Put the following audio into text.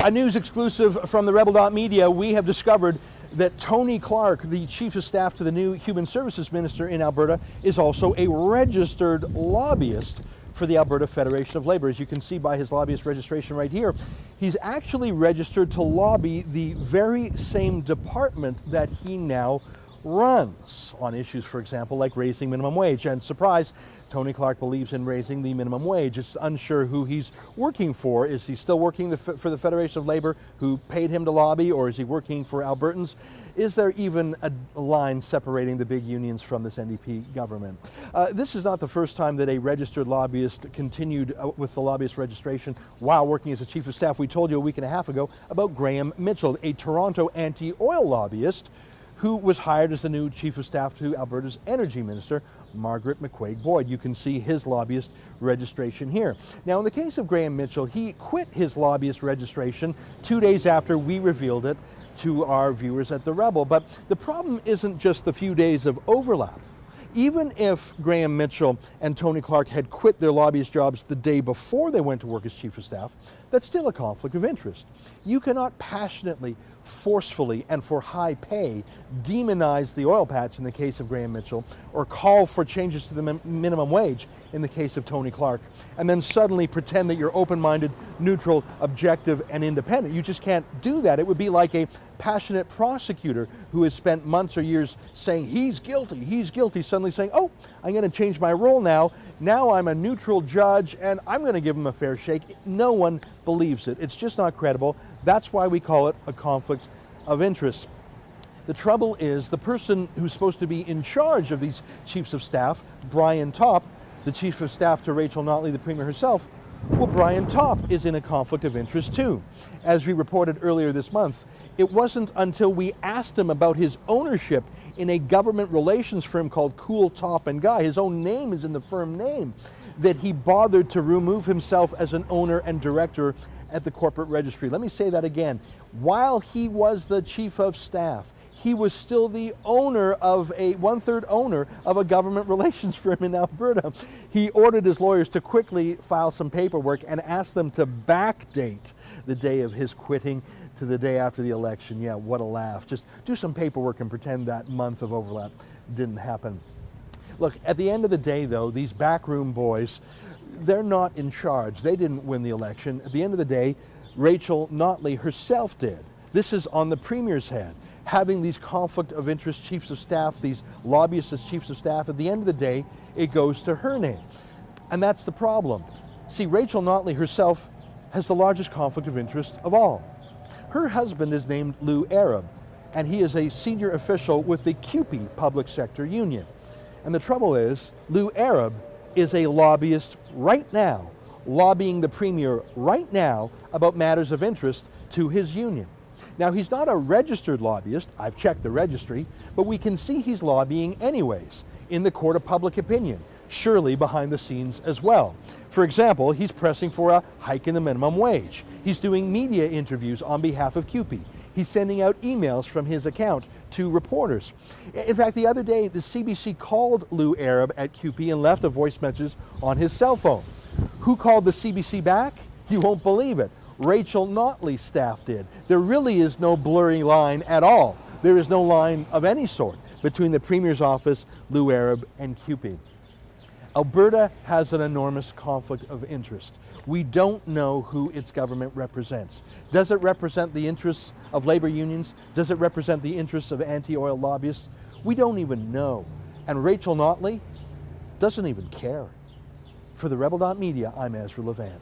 A news exclusive from TheRebel.media, we have discovered that Tony Clark, the Chief of Staff to the new Human Services Minister in Alberta, is also a registered lobbyist for the Alberta Federation of Labour. As you can see by his lobbyist registration right here, he's actually registered to lobby the very same department that he now runs on issues, for example, like raising minimum wage. And surprise, Tony Clark believes in raising the minimum wage. It's unsure who he's working for. Is he still working for the Federation of Labour, who paid him to lobby, or is he working for Albertans? Is there even a line separating the big unions from this NDP government? This is not the first time that a registered lobbyist continued with the lobbyist registration while working as a chief of staff. We told you a week and a half ago about Graham Mitchell, a Toronto anti-oil lobbyist who was hired as the new chief of staff to Alberta's energy minister, Margaret McQuaig-Boyd. You can see his lobbyist registration here. Now, in the case of Graham Mitchell, he quit his lobbyist registration 2 days after we revealed it to our viewers at The Rebel. But the problem isn't just the few days of overlap. Even if Graham Mitchell and Tony Clark had quit their lobbyist jobs the day before they went to work as chief of staff, that's still a conflict of interest. You cannot passionately, forcefully, and for high pay demonize the oil patch in the case of Graham Mitchell, or call for changes to the minimum wage in the case of Tony Clark, and then suddenly pretend that you're open-minded, neutral, objective, and independent. You just can't do that. It would be like a passionate prosecutor who has spent months or years saying he's guilty, suddenly saying, oh, I'm going to change my role now. Now I'm a neutral judge and I'm going to give him a fair shake. No one believes it. It's just not credible. That's why we call it a conflict of interest. The trouble is the person who's supposed to be in charge of these chiefs of staff, Brian Topp, the chief of staff to Rachel Notley, the Premier herself, well, Brian Topp is in a conflict of interest too. As we reported earlier this month, it wasn't until we asked him about his ownership in a government relations firm called Cool Top and Guy, his own name is in the firm name, that he bothered to remove himself as an owner and director at the corporate registry. Let me say that again. While he was the chief of staff, he was still the owner of one-third owner of a government relations firm in Alberta. He ordered his lawyers to quickly file some paperwork and asked them to backdate the day of his quitting to the day after the election. Yeah, what a laugh. Just do some paperwork and pretend that month of overlap didn't happen. Look, at the end of the day, though, these backroom boys, they're not in charge. They didn't win the election. At the end of the day, Rachel Notley herself did. This is on the Premier's head. Having these conflict of interest chiefs of staff, these lobbyists as chiefs of staff, at the end of the day, it goes to her name. And that's the problem. See, Rachel Notley herself has the largest conflict of interest of all. Her husband is named Lou Arab, and he is a senior official with the CUPE Public Sector Union. And the trouble is, Lou Arab is a lobbyist right now, lobbying the Premier right now about matters of interest to his union. Now, he's not a registered lobbyist, I've checked the registry, but we can see he's lobbying anyways in the court of public opinion, surely behind the scenes as well. For example, he's pressing for a hike in the minimum wage. He's doing media interviews on behalf of CUPE. He's sending out emails from his account to reporters. In fact, the other day, the CBC called Lou Arab at CUPE and left a voice message on his cell phone. Who called the CBC back? You won't believe it. Rachel Notley's staff did. There really is no blurry line at all. There is no line of any sort between the Premier's office, Lou Arab, and CUPE. Alberta has an enormous conflict of interest. We don't know who its government represents. Does it represent the interests of labor unions? Does it represent the interests of anti-oil lobbyists? We don't even know. And Rachel Notley doesn't even care. For TheRebel.media, I'm Ezra Levant.